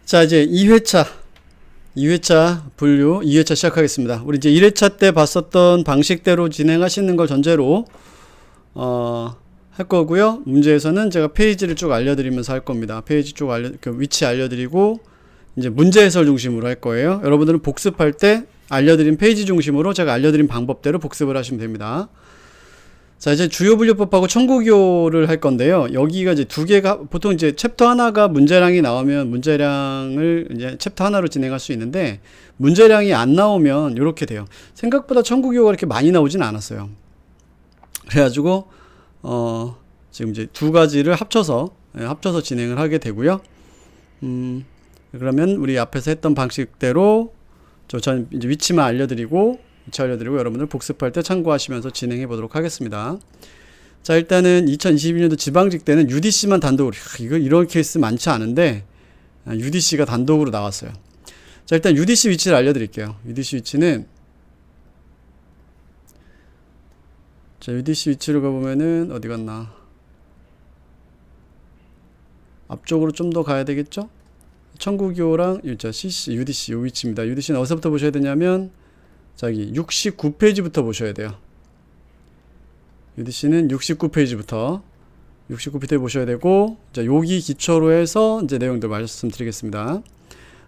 자, 이제 2회차 분류, 2회차 시작하겠습니다. 우리 이제 1회차 때 봤었던 방식대로 진행하시는 걸 전제로, 할 거고요. 문제에서는 제가 페이지를 쭉 알려드리면서 할 겁니다. 페이지 쭉 위치 알려드리고, 이제 문제 해설 중심으로 할 거예요. 여러분들은 복습할 때 알려드린 페이지 중심으로 제가 알려드린 방법대로 복습을 하시면 됩니다. 자, 이제 주요 분류법하고 청구교를 할 건데요. 여기가 이제 두 개가, 보통 이제 챕터 하나가 문제량이 나오면 문제량을 이제 챕터 하나로 진행할 수 있는데, 문제량이 안 나오면 이렇게 돼요. 생각보다 청구교가 이렇게 많이 나오진 않았어요. 그래가지고, 지금 이제 두 가지를 합쳐서 진행을 하게 되고요. 그러면 우리 앞에서 했던 방식대로, 전 이제 위치만 알려드리고, 여러분들 복습할 때 참고하시면서 진행해 보도록 하겠습니다. 자, 일단은 2022년도 지방직 때는 UDC만 단독으로, 이런 케이스 많지 않은데 UDC가 단독으로 나왔어요. 자, 일단 UDC 위치를 알려드릴게요. UDC 위치는, 자, UDC 위치로 가보면은 어디 갔나, 앞쪽으로 좀 더 가야 되겠죠. 청구교랑 CC, UDC 이 위치입니다. UDC는 어디서부터 보셔야 되냐면, 자, 여기 69페이지부터 보셔야 돼요. UDC는 69페이지부터 보셔야 되고, 자, 여기 기초로 해서 이제 내용들 말씀드리겠습니다.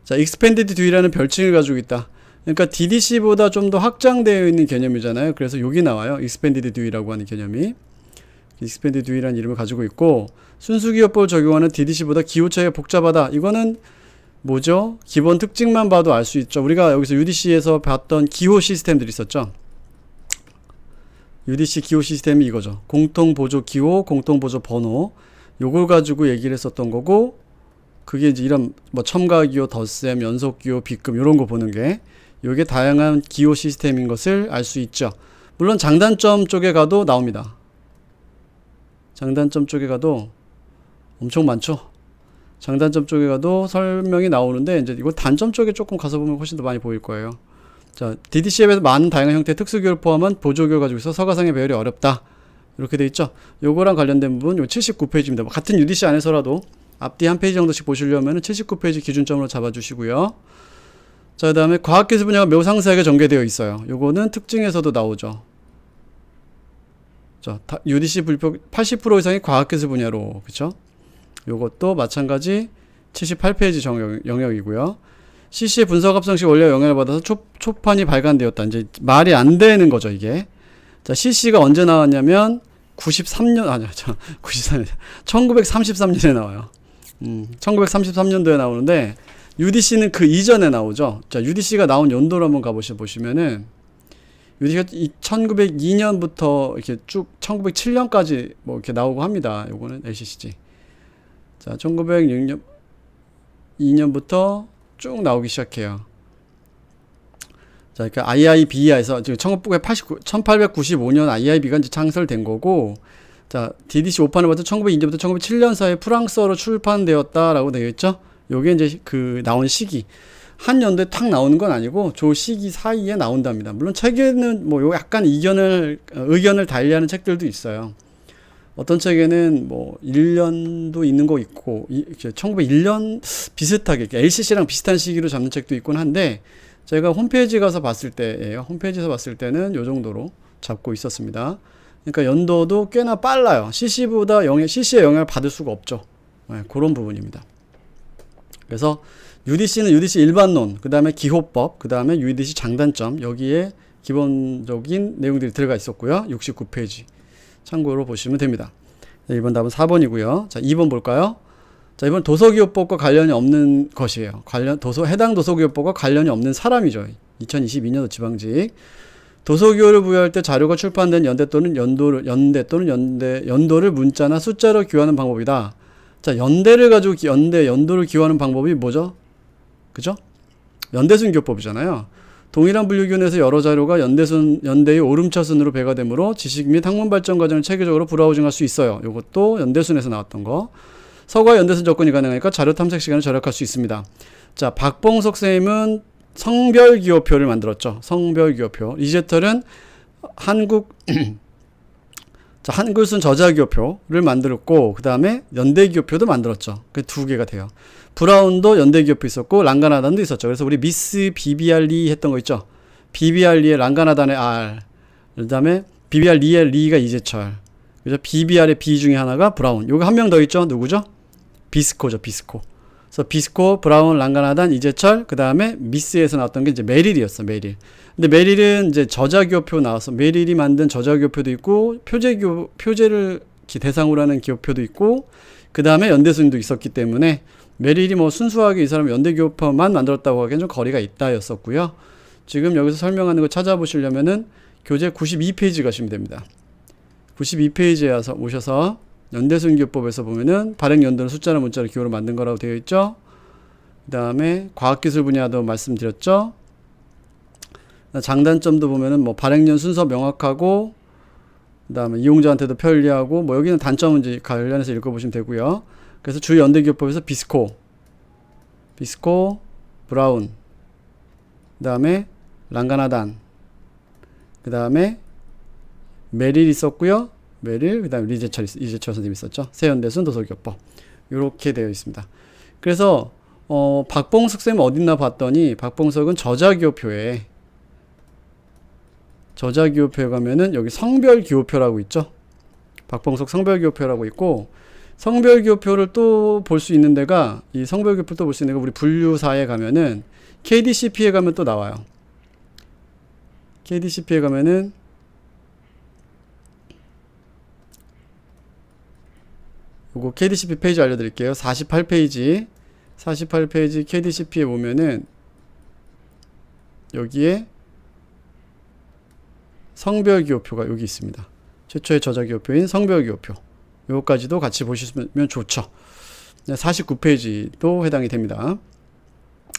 자, Expanded Dewey라는 별칭을 가지고 있다. 그러니까 DDC보다 좀 더 확장되어 있는 개념이잖아요. 그래서 여기 나와요. Expanded Dewey라고 하는 개념이. Expanded Dewey라는 이름을 가지고 있고, 순수기호법을 적용하는 DDC보다 기호 차이가 복잡하다. 이거는 뭐죠? 기본 특징만 봐도 알 수 있죠. 우리가 여기서 UDC에서 봤던 기호 시스템들이 있었죠. UDC 기호 시스템이 이거죠. 공통보조 기호, 공통보조 번호. 요걸 가지고 얘기를 했었던 거고, 그게 이제 이런 뭐 첨가기호, 덧셈, 연속기호, 비금 요런 거 보는 게, 요게 다양한 기호 시스템인 것을 알 수 있죠. 물론 장단점 쪽에 가도 나옵니다. 장단점 쪽에 가도 엄청 많죠. 장단점 쪽에 가도 설명이 나오는데, 이제 이거 단점 쪽에 조금 가서 보면 훨씬 더 많이 보일 거예요. 자, DDC앱에서 많은 다양한 형태의 특수기호를 포함한 보조기호를 가지고 있어 서가상의 배열이 어렵다. 이렇게 돼 있죠. 요거랑 관련된 부분, 요 79페이지입니다. 같은 UDC 안에서라도 앞뒤 한 페이지 정도씩 보시려면 79페이지 기준점으로 잡아주시고요. 자, 그 다음에 과학기술 분야가 매우 상세하게 전개되어 있어요. 요거는 특징에서도 나오죠. 자, UDC 분류표 80% 이상이 과학기술 분야로, 그쵸? 요것도 마찬가지 78페이지 영역이고요. CC의 분석 합성 시 원래 영향을 받아서 초판이 발간되었다. 이제 말이 안 되는 거죠, 이게. 자, CC가 언제 나왔냐면 1933년에 나와요. 1933년도에 나오는데, UDC는 그 이전에 나오죠. 자, UDC가 나온 연도를 한번 보시면은, UDC가 1902년부터 이렇게 쭉 1907년까지 뭐 이렇게 나오고 합니다. 요거는 LCCG. 자, 1902년부터 쭉 나오기 시작해요. 자, 그러니까 IIB에서 지금 1895년 IIB가 이제 창설된 거고, 자, DDC 5판을 받은 1902년부터 1907년 사이에 프랑스어로 출판되었다라고 되어 있죠. 요게 이제 그 나온 시기. 한 연도에 탁 나오는 건 아니고, 저 시기 사이에 나온답니다. 물론 책에는 뭐 요 약간 의견을 달리하는 책들도 있어요. 어떤 책에는 뭐 1년도 있는 거 있고, 1901년 비슷하게 LCC랑 비슷한 시기로 잡는 책도 있곤 한데, 제가 홈페이지 가서 봤을 때예요. 홈페이지에서 봤을 때는 요 정도로 잡고 있었습니다. 그러니까 연도도 꽤나 빨라요. CC의 영향을 받을 수가 없죠. 네, 그런 부분입니다. 그래서 UDC는 UDC 일반론, 그 다음에 기호법, 그 다음에 UDC 장단점, 여기에 기본적인 내용들이 들어가 있었고요. 69페이지. 참고로 보시면 됩니다. 자, 이번 답은 4번이고요. 자, 2번 볼까요? 자, 이번 도서기호법과 관련이 없는 것이에요. 해당 도서기호법과 관련이 없는 사람이죠. 2022년도 지방직. 도서기호를 부여할 때 자료가 출판된 연대 또는 연도를 문자나 숫자로 기호하는 방법이다. 자, 연대를 가지고 연도를 기호하는 방법이 뭐죠? 그죠? 연대순기호법이잖아요. 동일한 분류기호에서 여러 자료가 연대의 오름차순으로 배가 되므로 지식 및 학문 발전 과정을 체계적으로 브라우징할 수 있어요. 이것도 연대순에서 나왔던 거. 서과 연대순 접근이 가능하니까 자료 탐색 시간을 절약할 수 있습니다. 자, 박봉석 선생님은 성별기호표를 만들었죠. 성별기호표. 이제털은 한국 자, 한글순 저자기호표를 만들었고, 그 다음에 연대기호표도 만들었죠. 그 두 개가 돼요. 브라운도 연대기호표 있었고, 랑가나단도 있었죠. 그래서 우리 미스 비비알리 했던 거 있죠. 비비알리의 랑가나단의 R, 그 다음에 비비알리의 리가 이재철. 그죠? 비비알의 B 중에 하나가 브라운. 요거 한 명 더 있죠. 누구죠? 비스코죠, 비스코. 그래서 비스코, 브라운, 랑가나단, 이재철, 그 다음에 미스에서 나왔던 게 이제 메릴이었어, 메릴. 근데 메릴은 이제 저자기호표 나왔어. 메릴이 만든 저자기호표도 있고, 표제를 대상으로 하는 기호표도 있고, 그 다음에 연대순도 있었기 때문에, 메릴이 뭐 순수하게 이 사람 연대기호표만 만들었다고 하기엔 좀 거리가 있다였었고요. 지금 여기서 설명하는 거 찾아보시려면은 교재 92페이지 가시면 됩니다. 92페이지에 오셔서 연대순 기호법에서 보면은 발행 연도는 숫자나 문자를 기호로 만든 거라고 되어 있죠. 그 다음에 과학기술 분야도 말씀드렸죠. 장단점도 보면은 뭐 발행년 순서 명확하고, 그 다음에 이용자한테도 편리하고, 뭐 여기는 단점은 이제 관련해서 읽어보시면 되고요. 그래서 주 연대기호법에서 비스코, 브라운, 그 다음에 랑가나단, 그 다음에 메릴 있었고요. 메릴, 그 다음에 이재철 선생님 있었죠. 세연대순 도서기호법. 이렇게 되어 있습니다. 그래서 박봉석 쌤 어딨나 봤더니, 박봉석은 저자기호표에 가면은 여기 성별기호표라고 있죠. 박봉석 성별기호표라고 있고, 성별기호표를 또 볼 수 있는 데가, 이 성별기호표 또 볼 수 있는 데가 우리 분류사에 가면은 KDCP에 가면 또 나와요. KDCP에 가면은 요거 KDCP 페이지 알려드릴게요. 48페이지 KDCP에 보면은 여기에 성별기호표가 여기 있습니다. 최초의 저자기호표인 성별기호표, 요거까지도 같이 보시면 좋죠. 49페이지도 해당이 됩니다.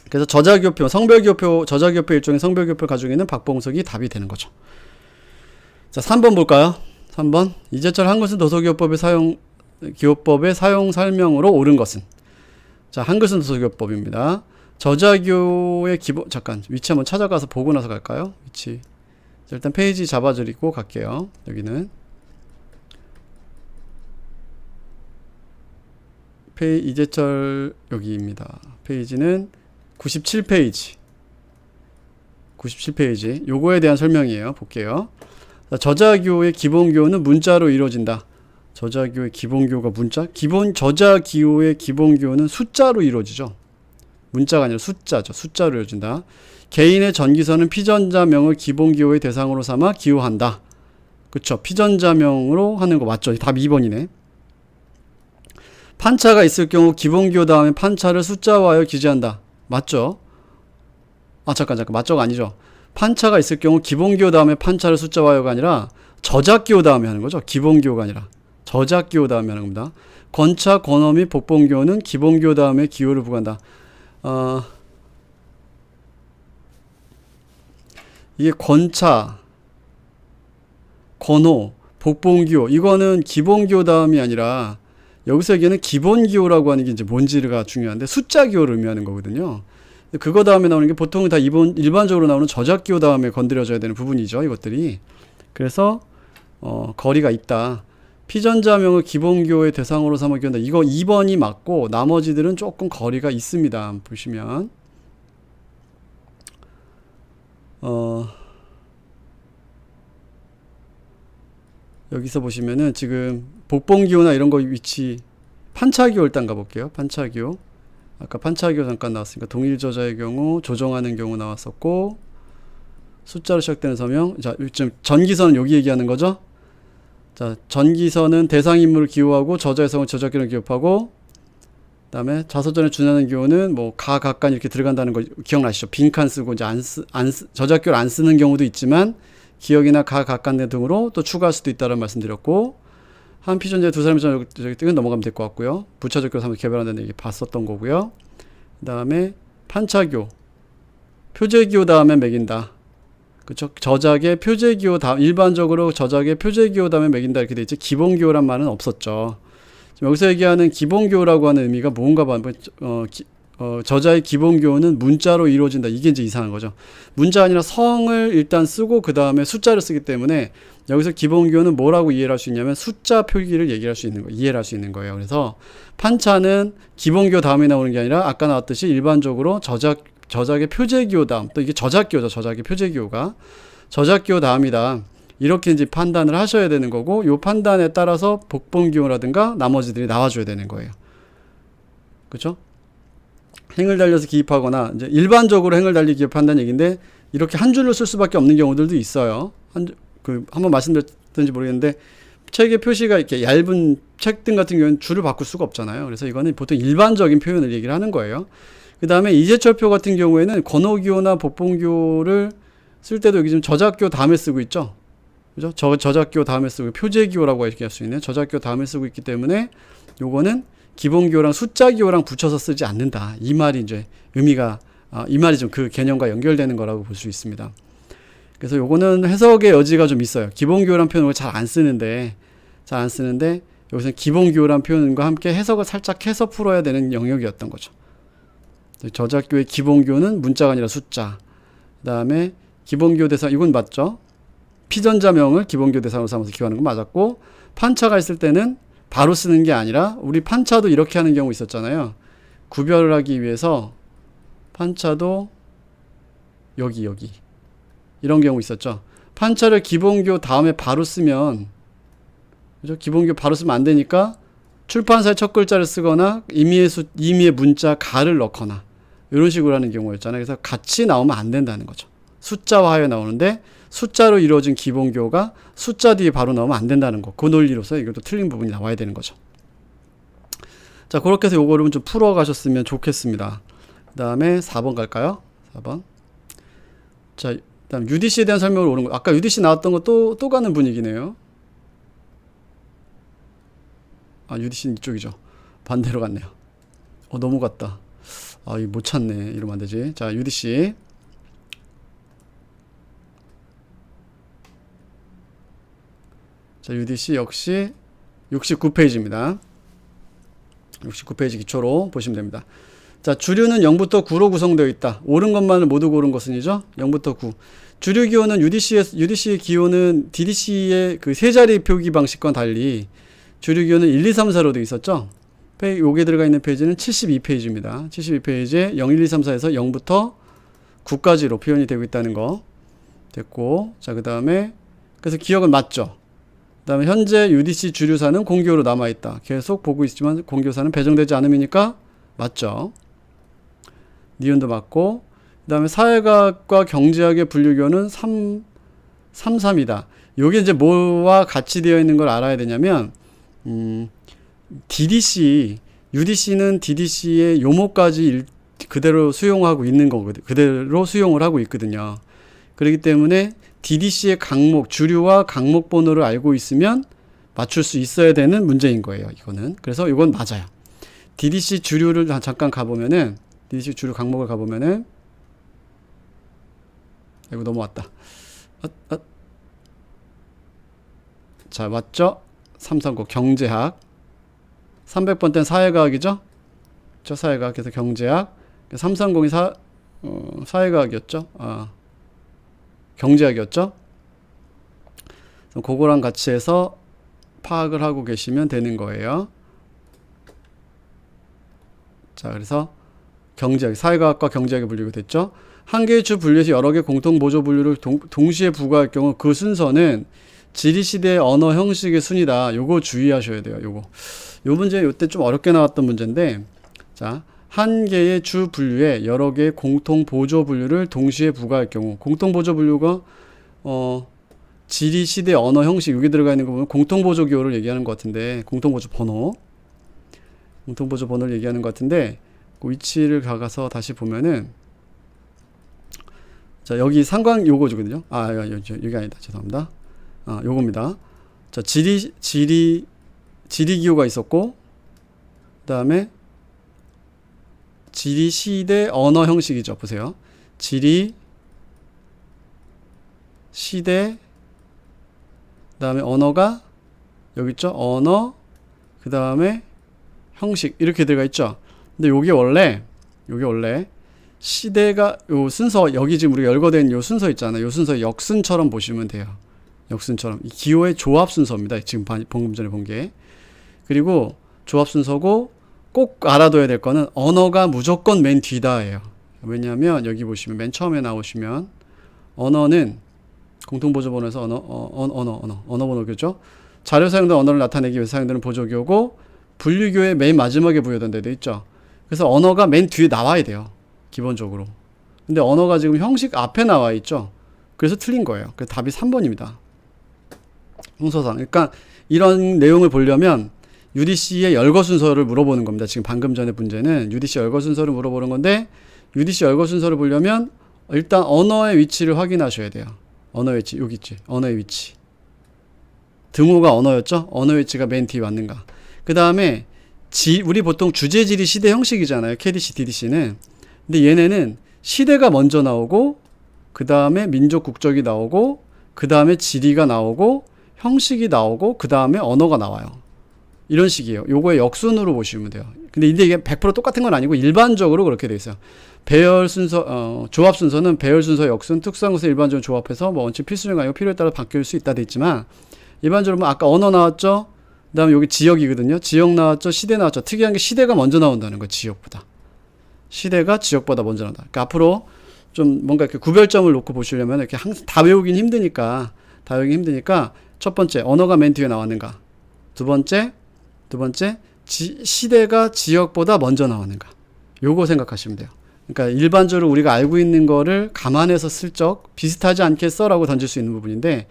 그래서 저자기호표, 성별기호표, 저자기호표 일종의 성별기호표를 가지고 있는 박봉석이 답이 되는 거죠. 자, 3번 볼까요? 3번. 이재철 한글순 도서기호법의 사용 설명으로 옳은 것은? 자, 한글순 도서기호법입니다. 저자기호의 기본, 잠깐 위치 한번 찾아가서 보고 나서 갈까요? 위치. 자, 일단 페이지 잡아드리고 갈게요. 여기는 이재철 여기입니다. 페이지는 97페이지. 요거에 대한 설명이에요. 볼게요. 자, 저자기호의 기본기호는 문자로 이루어진다. 저자기호의 기본기호가 문자? 저자기호의 기본기호는 숫자로 이루어지죠. 문자가 아니라 숫자죠. 숫자로 이루어진다. 개인의 전기서는 피전자명을 기본기호의 대상으로 삼아 기호한다. 그쵸. 피전자명으로 하는 거 맞죠. 답 2번이네. 판차가 있을 경우 기본기호 다음에 판차를 숫자화하여 기재한다. 맞죠? 아, 잠깐. 맞죠가 아니죠. 판차가 있을 경우 기본기호 다음에 판차를 숫자화하여가 아니라 저작기호 다음에 하는 거죠. 기본기호가 아니라 저작기호 다음에 하는 겁니다. 권차, 권어 및 복본기호는 기본기호 다음에 기호를 부과한다. 이게 권차, 권호, 복본기호, 이거는 기본기호 다음이 아니라 여기서 얘기하는 기본기호라고 하는 게 이제 뭔지가 중요한데 숫자기호를 의미하는 거거든요. 그거 다음에 나오는 게 보통 다 일반적으로 나오는 저작기호 다음에 건드려져야 되는 부분이죠. 이것들이. 그래서 거리가 있다. 피전자명을 기본기호의 대상으로 삼아 기호한다. 이거 2번이 맞고 나머지들은 조금 거리가 있습니다. 보시면 여기서 보시면은 지금 복본기호나 이런 거 위치, 판차기호 일단 가볼게요. 판차기호. 아까 판차기호 잠깐 나왔으니까 동일저자의 경우, 조정하는 경우 나왔었고, 숫자로 시작되는 서명. 자, 지금 전기선은 여기 얘기하는 거죠. 자, 전기선은 대상인물을 기호하고 저자의 성을 저작기호를 기업하고, 그 다음에 자서전에 준하는 기호는 뭐 가간 이렇게 들어간다는 거 기억나시죠? 빈칸 쓰고 이제 저작기호를 안 쓰는 경우도 있지만 기억이나 가간 등으로 또 추가할 수도 있다는 말씀드렸고, 한 피전자에 두 사람이 저기 뜨면 넘어가면 될 것 같고요. 부차적기호를 한번 개발한다는 얘기 봤었던 거고요. 그 다음에 판차기호, 표제기호 다음에 매긴다. 그쵸? 저작의 표제기호 다음, 일반적으로 저작의 표제기호 다음에 매긴다 이렇게 돼 있지, 기본기호란 말은 없었죠. 여기서 얘기하는 기본기호라고 하는 의미가 뭔가 봐. 저자의 기본 교훈은 문자로 이루어진다. 이게 이제 이상한 거죠. 문자가 아니라 성을 일단 쓰고 그 다음에 숫자를 쓰기 때문에 여기서 기본 교훈은 뭐라고 이해를 할 수 있냐면 숫자 표기를 얘기할 수 있는 거, 이해를 할 수 있는 거예요. 그래서 판차는 기본 교 다음에 나오는 게 아니라 아까 나왔듯이 일반적으로 저작의 표제기호 다음, 또 이게 저작기호죠. 저작의 표제기호가 저작기호 다음이다. 이렇게 이제 판단을 하셔야 되는 거고, 요 판단에 따라서 복본기호라든가 나머지들이 나와줘야 되는 거예요. 그렇죠? 행을 달려서 기입하거나, 이제 일반적으로 행을 달리 기입한다는 얘기인데, 이렇게 한 줄로 쓸 수밖에 없는 경우들도 있어요. 한번 말씀드렸던지 모르겠는데, 책의 표시가 이렇게 얇은 책 등 같은 경우는 줄을 바꿀 수가 없잖아요. 그래서 이거는 보통 일반적인 표현을 얘기를 하는 거예요. 그 다음에 이재철표 같은 경우에는 권어기호나 복본기호를 쓸 때도 여기 지금 저작기호 다음에 쓰고 있죠. 그죠? 저작기호 다음에 쓰고, 표제기호라고 얘기할 수 있는 저작기호 다음에 쓰고 있기 때문에 요거는 기본기호랑 숫자기호랑 붙여서 쓰지 않는다. 이 말이 이제 의미가, 이 말이 좀 그 개념과 연결되는 거라고 볼 수 있습니다. 그래서 요거는 해석의 여지가 좀 있어요. 기본기호란 표현을 잘 안 쓰는데, 여기서는 기본기호란 표현과 함께 해석을 살짝 해서 풀어야 되는 영역이었던 거죠. 저작기호의 기본기호는 문자가 아니라 숫자. 그 다음에 기본기호 대상, 이건 맞죠? 피전자명을 기본기호 대상으로 삼아서 기호하는 건 맞았고, 판차가 있을 때는 바로 쓰는 게 아니라, 우리 판차도 이렇게 하는 경우 있었잖아요. 구별을 하기 위해서 판차도 여기 이런 경우 있었죠. 판차를 기본기호 다음에 바로 쓰면, 그죠? 기본기호 바로 쓰면 안 되니까 출판사의 첫 글자를 쓰거나 임의의 문자 가를 넣거나 이런 식으로 하는 경우였잖아요. 그래서 같이 나오면 안 된다는 거죠. 숫자화하여 나오는데 숫자로 이루어진 기본기호가 숫자 뒤에 바로 나오면 안 된다는 거. 그 논리로서 이것도 틀린 부분이 나와야 되는 거죠. 자, 그렇게 해서 요거를 좀 풀어 가셨으면 좋겠습니다. 그 다음에 4번 갈까요? 4번. 자, 그다음 UDC에 대한 설명을 오는 거. 아까 UDC 나왔던 거 또 가는 분위기네요. UDC는 이쪽이죠. 반대로 갔네요. 넘어갔다. 이거 못 찾네. 이러면 안 되지. 자, UDC. 자, UDC 역시 69페이지입니다. 69페이지 기초로 보시면 됩니다. 자, 주류는 0부터 9로 구성되어 있다. 옳은 것만을 모두 고른 것은이죠. 0부터 9. 주류 기호는 UDC의 기호는 DDC의 그 세 자리 표기 방식과는 달리 주류 기호는 1, 2, 3, 4로 되어 있었죠. 여기에 들어가 있는 페이지는 72페이지입니다. 72페이지에 0, 1, 2, 3, 4에서 0부터 9까지로 표현이 되고 있다는 거 됐고, 자, 그 다음에 그래서 기억은 맞죠. 그 다음에 현재 UDC 주류사는 공기호로 남아있다. 계속 보고 있지만 공기호사는 배정되지 않음이니까 맞죠. 니은도 맞고, 그 다음에 사회과학과 경제학의 분류기호는 3이다. 요게 이제 뭐와 같이 되어 있는 걸 알아야 되냐면, UDC는 DDC의 요모까지 그대로 수용하고 있는 거거든요. 그대로 수용을 하고 있거든요. 그렇기 때문에 DDC의 강목, 주류와 강목 번호를 알고 있으면 맞출 수 있어야 되는 문제인 거예요. 이거는. 그래서 이건 맞아요. DDC 주류를 잠깐 가보면은, DDC 주류 강목을 가보면은, 이거 넘어왔다. 자, 맞죠? 339 경제학. 300번 때는 사회과학이죠? 저 사회과학, 그래서 경제학. 330이 사회과학이었죠? 경제학이었죠? 그거랑 같이 해서 파악을 하고 계시면 되는 거예요. 자, 그래서 경제학, 사회과학과 경제학이 분류가 됐죠? 한 개의 주 분류에서 여러 개 공통 보조 분류를 동시에 부과할 경우 그 순서는 지리시대의 언어 형식의 순이다. 요거 주의하셔야 돼요. 요 문제 요때 좀 어렵게 나왔던 문제인데, 자, 한 개의 주 분류에 여러 개의 공통 보조 분류를 동시에 부과할 경우, 공통 보조 분류가 지리시대 언어 형식, 여기 들어가 있는 거 보면 공통 보조 기호를 얘기하는 것 같은데, 공통 보조 번호를 얘기하는 것 같은데, 그 위치를 가서 다시 보면은, 자, 여기 상관 요거거든요. 여기 아니다. 죄송합니다. 요겁니다. 자, 지리 기호가 있었고, 그 다음에 지리 시대 언어 형식이죠. 보세요. 지리 시대, 그 다음에 언어가 여기 있죠. 언어, 그 다음에 형식 이렇게 들어가 있죠. 근데 요게 원래 요게 원래 시대가 요 순서 여기 지금 우리가 열거된 요 순서 있잖아요. 요 순서 역순처럼 보시면 돼요. 역순처럼 이 기호의 조합 순서입니다. 지금 방금 전에 본 게. 그리고 조합 순서고 꼭 알아둬야 될 거는 언어가 무조건 맨 뒤다예요. 왜냐하면 여기 보시면 맨 처음에 나오시면 언어는 공통보조번호에서 언어 번호교죠. 자료 사용된 언어를 나타내기 위해서 사용되는 보조교고 분류교의 맨 마지막에 부여된 데도 있죠. 그래서 언어가 맨 뒤에 나와야 돼요. 기본적으로. 근데 언어가 지금 형식 앞에 나와 있죠. 그래서 틀린 거예요. 그래서 답이 3번입니다. 순서상. 그러니까 이런 내용을 보려면 UDC의 열거 순서를 물어보는 겁니다. 지금 방금 전에 문제는 UDC 열거 순서를 물어보는 건데 UDC 열거 순서를 보려면 일단 언어의 위치를 확인하셔야 돼요. 언어 위치 여기 있지. 언어의 위치. 등호가 언어였죠. 언어 위치가 맨 뒤에 왔는가. 그 다음에 우리 보통 주제지리 시대 형식이잖아요. KDC, DDC는. 근데 얘네는 시대가 먼저 나오고 그 다음에 민족 국적이 나오고 그 다음에 지리가 나오고 형식이 나오고 그 다음에 언어가 나와요. 이런 식이에요. 요거의 역순으로 보시면 돼요. 근데 이게 100% 똑같은 건 아니고 일반적으로 그렇게 돼 있어요. 배열 순서, 조합 순서는 배열 순서, 역순, 특수한 것을 일반적으로 조합해서 뭐 원칙 필수적이 아니고 필요에 따라 바뀔 수 있다 돼 있지만 일반적으로 뭐 아까 언어 나왔죠. 그 다음에 여기 지역이거든요. 지역 나왔죠. 시대 나왔죠. 특이한 게 시대가 먼저 나온다는 거 지역보다. 시대가 지역보다 먼저 나온다. 그러니까 앞으로 좀 뭔가 이렇게 구별점을 놓고 보시려면 이렇게 항상 다 외우긴 힘드니까 첫 번째 언어가 맨 뒤에 나왔는가. 두 번째 시대가 지역보다 먼저 나왔는가. 요거 생각하시면 돼요. 그러니까 일반적으로 우리가 알고 있는 거를 감안해서 슬쩍 비슷하지 않겠어? 라고 던질 수 있는 부분인데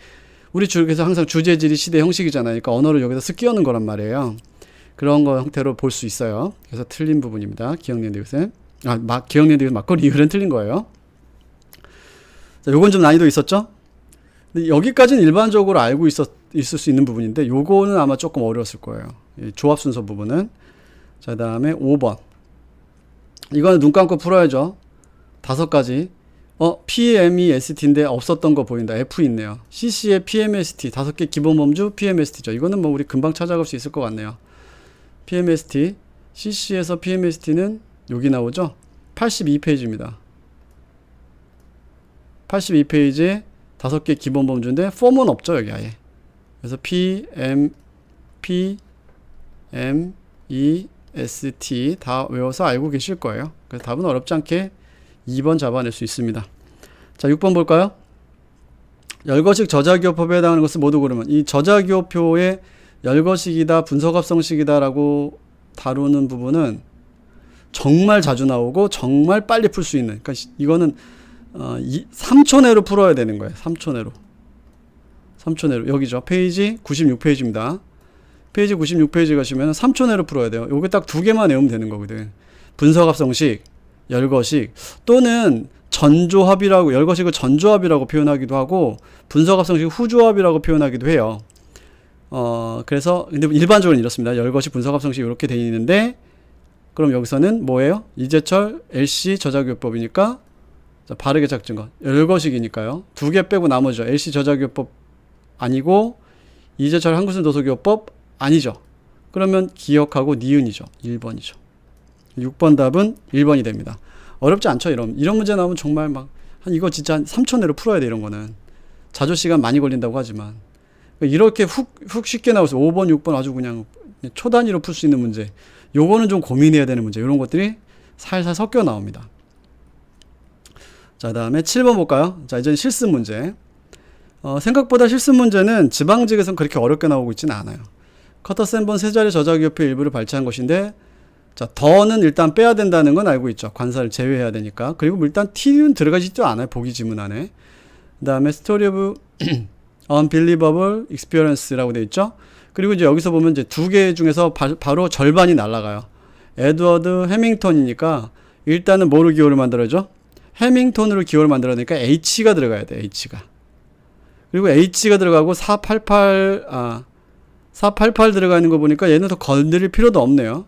우리 그래서 항상 주제지리 시대 형식이잖아요. 그러니까 언어를 여기다 쓱 끼얹는 거란 말이에요. 그런 거 형태로 볼 수 있어요. 그래서 틀린 부분입니다. 기억니은 디귿은. 기억니은 디귿 맞고 리을은 틀린 거예요. 자, 요건 좀 난이도 있었죠? 근데 여기까지는 일반적으로 알고 있을 수 있는 부분인데 요거는 아마 조금 어려웠을 거예요. 이 조합 순서 부분은. 자, 다음에 5번. 이거는 눈 감고 풀어야죠. 5가지. PMEST인데 없었던 거 보인다. F 있네요. CC의 PMST 5개 기본 범주 PMST죠. 이거는 뭐 우리 금방 찾아갈 수 있을 것 같네요. PMST. CC에서 PMST는 여기 나오죠. 82페이지입니다. 82페이지에 5개 기본 범주인데 폼은 없죠. 여기 아예. 그래서 PMEST 다 외워서 알고 계실 거예요. 그래서 답은 어렵지 않게 2번 잡아낼 수 있습니다. 자, 6번 볼까요? 열거식 저자기호법에 해당하는 것을 모두 고르면 이 저자기호표의 열거식이다, 분석합성식이다 라고 다루는 부분은 정말 자주 나오고 정말 빨리 풀 수 있는, 그러니까 이거는 3초 내로 풀어야 되는 거예요. 3초 내로. 3초 내로. 여기죠. 페이지 96페이지입니다. 페이지 96페이지 가시면 3초 내로 풀어야 돼요. 요게 딱 2개만 외우면 되는 거거든. 분석합성식, 열거식, 또는 전조합이라고, 열거식을 전조합이라고 표현하기도 하고 분석합성식 후조합이라고 표현하기도 해요. 그래서 근데 일반적으로 이렇습니다. 열거식, 분석합성식 이렇게 되어 있는데 그럼 여기서는 뭐예요? 이재철 LC 저자기호법이니까 자, 바르게 작은 거 열거식이니까요. 2개 빼고 나머지죠. LC 저자기호법 아니고 이재철 한국순 도서기호법 아니죠. 그러면 기억하고 니은이죠. 1번이죠. 6번 답은 1번이 됩니다. 어렵지 않죠? 이런 문제 나오면 정말 이거 진짜 한 3초 내로 풀어야 돼. 이런 거는 자조 시간 많이 걸린다고 하지만 이렇게 훅 쉽게 나와서 5번, 6번 아주 그냥 초단위로 풀 수 있는 문제, 요거는 좀 고민해야 되는 문제, 이런 것들이 살살 섞여 나옵니다. 자, 다음에 7번 볼까요? 자, 이제 실습 문제. 생각보다 실습 문제는 지방직에서는 그렇게 어렵게 나오고 있지는 않아요. 커터 센본 세 자리 저자기호표 일부를 발췌한 것인데, 자, 더는 일단 빼야 된다는 건 알고 있죠. 관사를 제외해야 되니까. 그리고 일단 T는 들어가지도 않아요. 보기 지문 안에. 그 다음에 Story of Unbelievable Experience라고 되어 있죠. 그리고 이제 여기서 보면 이제 2개 중에서 바로 절반이 날아가요. 에드워드 해밍턴이니까 일단은 뭐로 기호를 만들어줘? 해밍턴으로 기호를 만들어야 되니까 H가 들어가야 돼. H가. 그리고 H가 들어가고 488 들어가 있는 거 보니까 얘는 더 건드릴 필요도 없네요.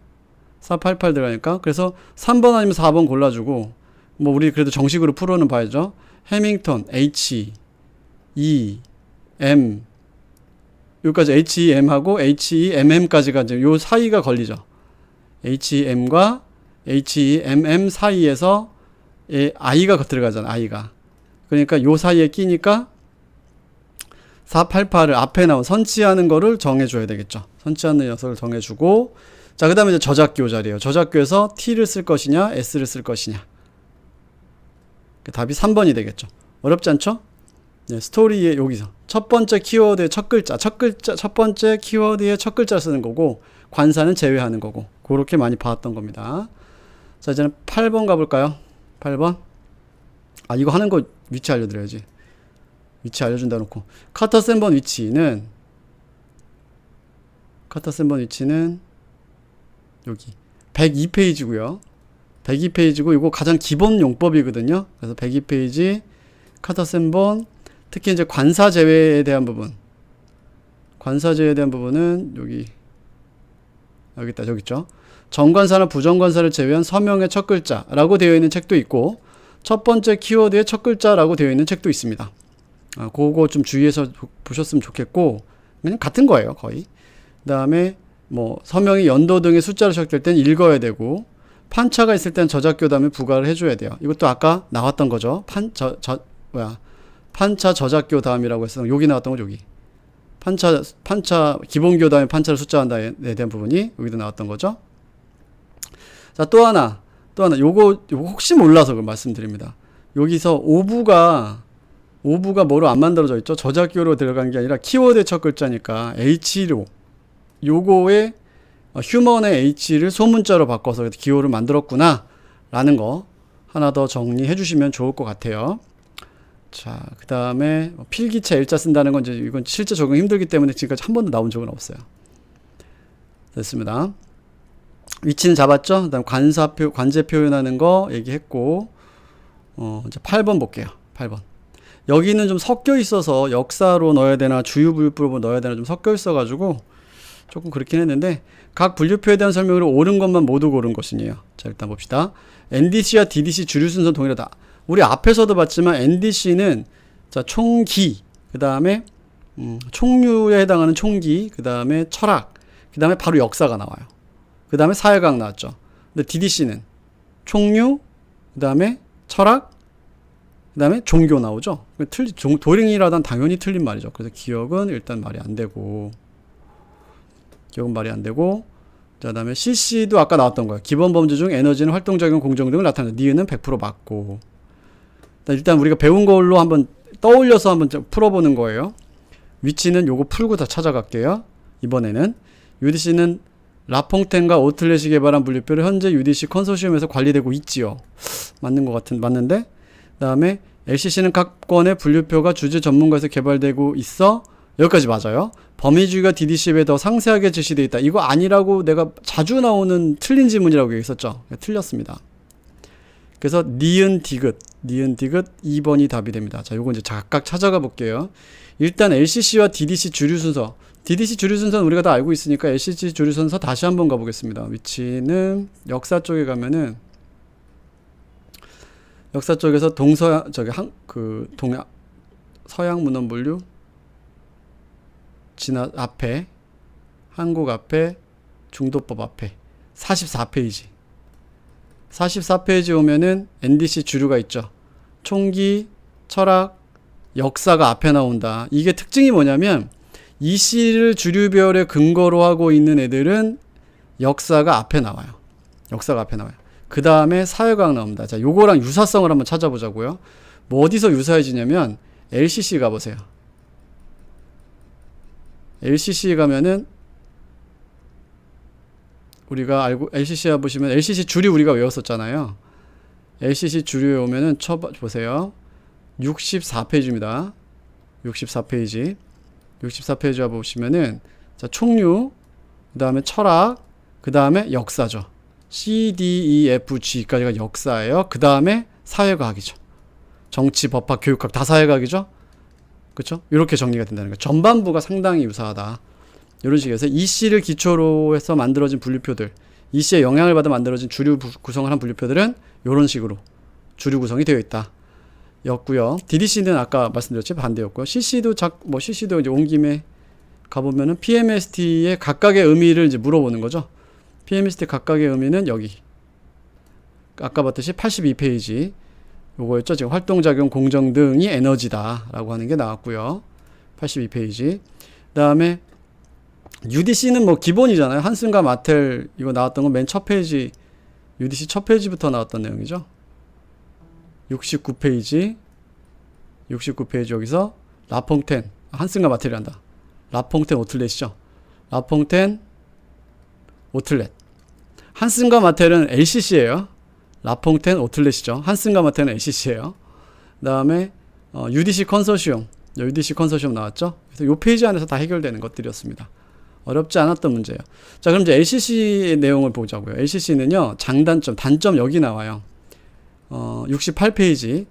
488 들어가니까. 그래서 3번 아니면 4번 골라주고, 뭐 우리 그래도 정식으로 풀어는 봐야죠. 해밍턴 H, E, M, 여기까지 HEM하고 HEMM까지가 이제 요 사이가 걸리죠. HEM과 HEMM 사이에서 I가 들어가잖아. I가. 그러니까 요 사이에 끼니까 488을 앞에 나온 선치하는 거를 정해줘야 되겠죠. 선치하는 녀석을 정해주고, 자, 그 다음에 이제 저작교 자리에요. 저작교에서 T를 쓸 것이냐, S를 쓸 것이냐. 답이 3번이 되겠죠. 어렵지 않죠? 네, 스토리에 여기서 첫 번째 키워드의 첫 번째 키워드의 첫 글자 쓰는 거고, 관사는 제외하는 거고, 그렇게 많이 봐왔던 겁니다. 자, 이제는 8번 가볼까요? 8번. 아, 이거 하는 거 위치 알려드려야지. 위치 알려준다 놓고. 카터 센번 위치는 여기 102페이지고요. 102페이지고 이거 가장 기본 용법이거든요. 그래서 102페이지 카터 센번, 특히 이제 관사 제외에 대한 부분은 여기 있다. 저기 있죠. 정관사나 부정관사를 제외한 서명의 첫 글자라고 되어 있는 책도 있고, 첫 번째 키워드의 첫 글자라고 되어 있는 책도 있습니다. 그거 좀 주의해서 보셨으면 좋겠고, 그냥 같은 거예요, 거의. 그 다음에 뭐 서명이 연도 등의 숫자로 시작될 땐 읽어야 되고, 판차가 있을 땐 저작교담에 부과를 해줘야 돼요. 이것도 아까 나왔던 거죠. 판차 저작교담이라고 해서 여기 나왔던 거죠, 여기. 판차 기본교담에 판차를 숫자한다에 대한 부분이 여기도 나왔던 거죠. 자, 또 하나 요거 혹시 몰라서 그걸 말씀드립니다. 여기서 오부가 뭐로 안 만들어져 있죠? 저작교로 들어간 게 아니라 키워드의 첫 글자니까 H로, 요거에 휴먼의 H를 소문자로 바꿔서 기호를 만들었구나 라는 거 하나 더 정리해 주시면 좋을 것 같아요. 자, 그 다음에 필기체 L자 쓴다는 건 이제 이건 실제 적용 힘들기 때문에 지금까지 한 번도 나온 적은 없어요. 됐습니다. 위치는 잡았죠? 그 다음 관제 표현하는 거 얘기했고, 이제 8번 볼게요. 8번. 여기는 좀 섞여 있어서 역사로 넣어야 되나 주유분류법으로 넣어야 되나 좀 섞여 있어가지고 조금 그렇긴 했는데, 각 분류표에 대한 설명으로 옳은 것만 모두 고른 것이네요. 자, 일단 봅시다. NDC와 DDC 주류 순서 동일하다. 우리 앞에서도 봤지만 NDC는 자, 총기, 그 다음에 총류에 해당하는 총기, 그 다음에 철학, 그 다음에 바로 역사가 나와요. 그 다음에 사회과학 나왔죠. 근데 DDC는 총류, 그 다음에 철학, 그 다음에 종교 나오죠. 도링이라단 당연히 틀린 말이죠. 그래서 기억은 일단 말이 안 되고, 자, 그 다음에 CC도 아까 나왔던 거예요. 기본 범주 중 에너지는 활동작용, 공정 등을 나타낸다. 니은은 100% 맞고. 일단 우리가 배운 걸로 한번 떠올려서 한번 풀어보는 거예요. 위치는 요거 풀고 다 찾아갈게요. 이번에는 UDC는 라퐁텐과 오틀렛이 개발한 분류표를 현재 UDC 컨소시엄에서 관리되고 있지요. 맞는데? 그 다음에 LCC는 각 건의 분류표가 주제 전문가에서 개발되고 있어. 여기까지 맞아요. 범위주의가 DDC에 더 상세하게 제시되어 있다. 이거 아니라고 내가 자주 나오는 틀린 지문이라고 얘기했었죠. 틀렸습니다. 그래서 니은 디귿 2번이 답이 됩니다. 자, 요거 이제 각각 찾아가 볼게요. 일단 LCC와 DDC 주류 순서. DDC 주류 순서는 우리가 다 알고 있으니까 LCC 주류 순서 다시 한번 가보겠습니다. 위치는 역사 쪽에 가면은 역사 쪽에서 서양 문헌 분류 앞에, 한국 앞에, 중도법 앞에 44페이지 오면은 NDC 주류가 있죠. 총기, 철학, 역사가 앞에 나온다. 이게 특징이 뭐냐면 이 시를 주류별의 근거로 하고 있는 애들은 역사가 앞에 나와요. 그 다음에 사회과학 나옵니다. 자, 요거랑 유사성을 한번 찾아보자고요. 뭐 어디서 유사해지냐면 LCC 가보세요. LCC 가면은 우리가 알고 LCC에 보시면 LCC 주류 우리가 외웠었잖아요. LCC 주류에 오면은 보세요. 64페이지입니다. 64페이지 보시면은 자, 총류, 그 다음에 철학, 그 다음에 역사죠. C, D, E, F, G까지가 역사예요. 그 다음에 사회과학이죠. 정치, 법학, 교육학 다 사회과학이죠. 그렇죠? 이렇게 정리가 된다는 거예요. 전반부가 상당히 유사하다. 이런 식에서 이 씨를 기초로 해서 만들어진 분류표들, 이 씨의 영향을 받아 만들어진 주류 구성을 한 분류표들은 이런 식으로 주류 구성이 되어 있다. 였고요. DDC는 아까 말씀드렸죠. 반대였고요. CC도 CC도 이제 온 김에 가보면은 PMST의 각각의 의미를 이제 물어보는 거죠. PMST 각각의 의미는 여기 아까 봤듯이 82페이지 요거였죠. 지금 활동작용 공정 등이 에너지다 라고 하는 게 나왔고요. 82페이지. 그 다음에 UDC는 뭐 기본이잖아요. 한슨과 마텔 이거 나왔던 건 맨 첫 페이지, UDC 첫 페이지부터 나왔던 내용이죠. 69페이지 여기서 라퐁텐, 한슨과 마텔이 한다. 라퐁텐 오틀렛이죠. 라퐁텐 오틀렛. 한슨과 마텔은 LCC예요. 라퐁텐 오틀렛이죠. 한슨과 마텔은 LCC예요. 그 다음에 UDC 컨소시엄 나왔죠. 그래서 이 페이지 안에서 다 해결되는 것들이었습니다. 어렵지 않았던 문제예요. 자, 그럼 이제 LCC의 내용을 보자고요. LCC는요, 단점 여기 나와요. 68페이지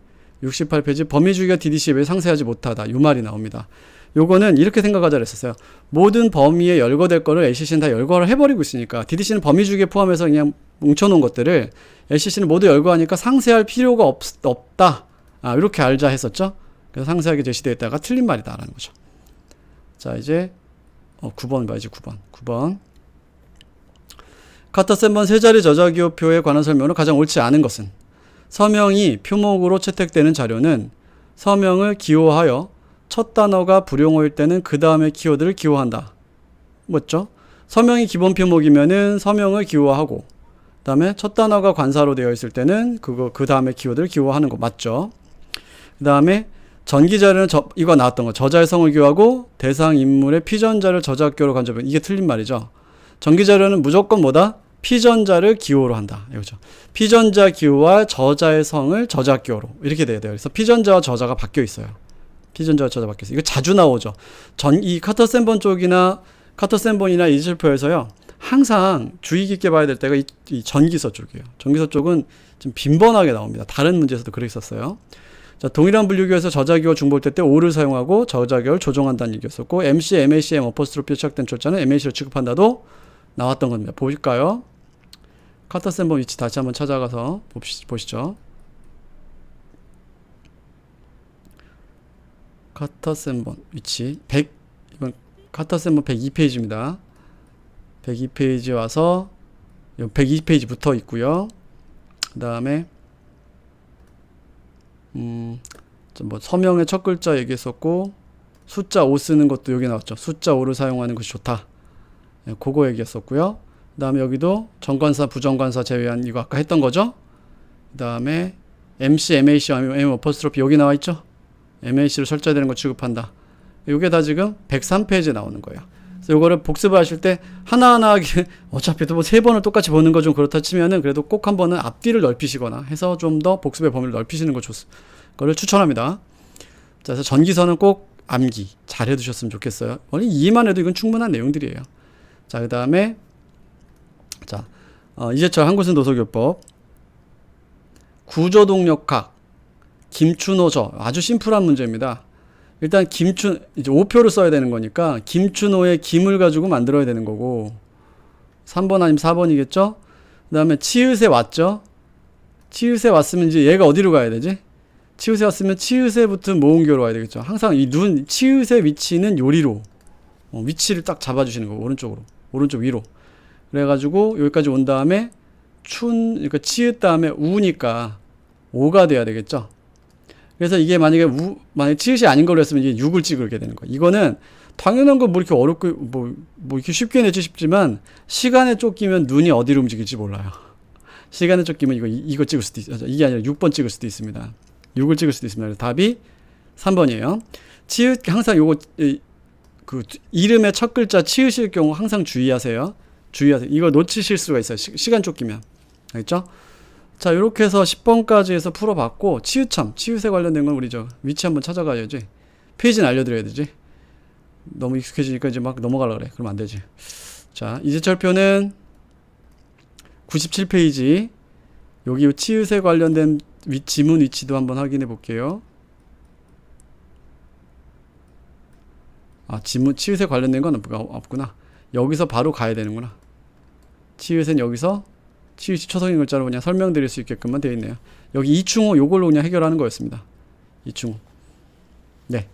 범위주기가 DDC에 왜 상세하지 못하다. 이 말이 나옵니다. 요거는 이렇게 생각하자 그랬었어요. 모든 범위에 열거될 거를 LCC는 다 열거를 해버리고 있으니까 DDC는 범위주기에 포함해서 그냥 뭉쳐놓은 것들을 LCC는 모두 열거하니까 상세할 필요가 없다. 이렇게 알자 했었죠. 그래서 상세하게 제시되어 있다가 틀린 말이다라는 거죠. 자, 이제 9번 봐야지. 9번. 카터3번 세 자리 저자기호표에 관한 설명으로 가장 옳지 않은 것은 서명이 표목으로 채택되는 자료는 서명을 기호하여 첫 단어가 불용어일 때는 그 다음에 키워드를 기호한다. 맞죠? 서명이 기본 표목이면은 서명을 기호하고 그 다음에 첫 단어가 관사로 되어 있을 때는 그 다음에 키워드를 기호하는 거 맞죠? 그 다음에 전기자료는 이거 나왔던 거. 저자의 성을 기호하고 대상 인물의 피전자를 저작기호로 간접해. 이게 틀린 말이죠. 전기자료는 무조건 뭐다? 피전자를 기호로 한다. 이거죠. 피전자 기호와 저자의 성을 저작기호로. 이렇게 돼야 돼요. 그래서 피전자와 저자가 바뀌어 있어요. 피전자와 저자 바뀌어 있어요. 이거 자주 나오죠. 이 카터3번 쪽이나 카터3번이나 이질표에서요. 항상 주의 깊게 봐야 될 때가 이 전기서 쪽이에요. 전기서 쪽은 좀 빈번하게 나옵니다. 다른 문제에서도 그랬었어요. 자, 동일한 분류기호에서 저자기호 중복될 때 o를 사용하고 저자기호를 조정한다는 얘기였었고 MC, MAC, M 어퍼스트로피 시작된 철자는 MAC로 취급한다도 나왔던 겁니다. 보실까요? 카터3번 위치 다시 한번 찾아가서 보시죠. 카터3번 위치 이번 카터3번 102페이지입니다. 102페이지 와서 102페이지 붙어 있고요. 그 다음에 뭐 서명의 첫 글자 얘기했었고 숫자 5 쓰는 것도 여기 나왔죠. 숫자 5를 사용하는 것이 좋다. 그거 얘기했었고요. 그 다음에 여기도 정관사 부정관사 제외한 이거 아까 했던 거죠. 그 다음에 MC, MAC, M 어퍼스트로피 여기 나와 있죠. MAC로 설자되는 거 취급한다. 이게 다 지금 103페이지에 나오는 거예요. 그래서 이거를 복습을 하실 때 하나하나 어차피 또 뭐 3번을 똑같이 보는 거 좀 그렇다 치면은 그래도 꼭 한 번은 앞뒤를 넓히시거나 해서 좀 더 복습의 범위를 넓히시는 거를 추천합니다. 자, 그래서 전기서는 꼭 암기 잘 해두셨으면 좋겠어요. 원래 이해만 해도 이건 충분한 내용들이에요. 자, 그 다음에 이재철 한국순 도서교법 구조동력학 김춘호저 아주 심플한 문제입니다. 일단 이제 5표를 써야 되는 거니까 김춘호의 김을 가지고 만들어야 되는 거고 3번 아니면 4번이겠죠? 그 다음에 치읓에 왔죠? 치읓에 왔으면 이제 얘가 어디로 가야 되지? 치읓에 왔으면 치읓에 붙은 모음교로 와야 되겠죠. 항상 이 치읓의 위치는 요리로 위치를 딱 잡아주시는 거고 오른쪽 위로 그래가지고 여기까지 온 다음에 그러니까 치읓 다음에 우니까 5가 돼야 되겠죠. 그래서 이게 만약에 치읓이 아닌 걸로 했으면 이게 6을 찍게 되는 거예요. 이거는 당연한 거 뭐 이렇게 어렵고 뭐 이렇게 쉽게 내지 싶지만 시간에 쫓기면 눈이 어디로 움직일지 몰라요. 시간에 쫓기면 이거 찍을 수도 있어요. 이게 아니라 6번 찍을 수도 있습니다. 6을 찍을 수도 있습니다. 그래서 답이 3번이에요. 치읓 항상 요거 그 이름의 첫 글자 치읓일 경우 항상 주의하세요. 이거 놓치실 수가 있어요. 시간 쫓기면. 알겠죠? 자, 이렇게 해서 10번까지 해서 풀어봤고 치읓에 관련된 건 우리 위치 한번 찾아가야지. 페이지는 알려드려야 되지. 너무 익숙해지니까 이제 막 넘어가려고 그래. 그러면 안 되지. 자, 이재철표는 97페이지 여기 치읓에 관련된 지문 위치도 한번 확인해 볼게요. 치읓에 관련된 건 없구나. 여기서 바로 가야 되는구나. 치읓은 여기서 치읓이 초성인 글자로 그냥 설명드릴 수 있게끔만 되어 있네요. 여기 이충호 요걸로 그냥 해결하는 거였습니다. 이충호. 네.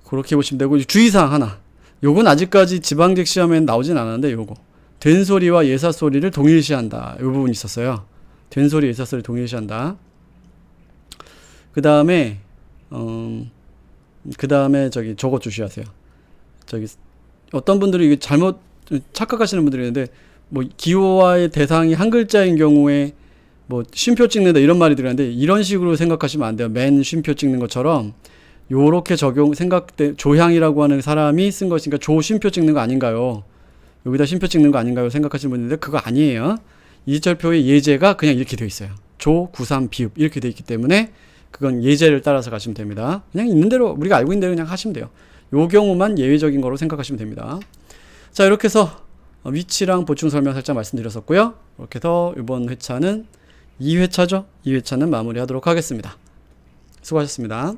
그렇게 보시면 되고 주의사항 하나. 요건 아직까지 지방직 시험에는 나오진 않았는데 요거. 된소리와 예사소리를 동일시한다. 요 부분이 있었어요. 된 소리 있었을 동일시한다. 그 다음에 저거 주시하세요. 저기 어떤 분들이 이게 잘못 착각하시는 분들이 있는데 뭐 기호화의 대상이 한 글자인 경우에 뭐 쉼표 찍는다 이런 말이 들었는데 이런 식으로 생각하시면 안 돼요. 맨 쉼표 찍는 것처럼 요렇게 조향이라고 하는 사람이 쓴 것이니까 조 쉼표 찍는 거 아닌가요? 여기다 쉼표 찍는 거 아닌가요? 생각하시는 분인데 그거 아니에요. 이지철표의 예제가 그냥 이렇게 되어 있어요. 조, 구삼, 비읍 이렇게 되어 있기 때문에 그건 예제를 따라서 가시면 됩니다. 그냥 있는 대로 우리가 알고 있는 대로 그냥 하시면 돼요. 요 경우만 예외적인 거로 생각하시면 됩니다. 자, 이렇게 해서 위치랑 보충 설명 살짝 말씀드렸었고요. 이렇게 해서 이번 회차는 2회차죠. 2회차는 마무리하도록 하겠습니다. 수고하셨습니다.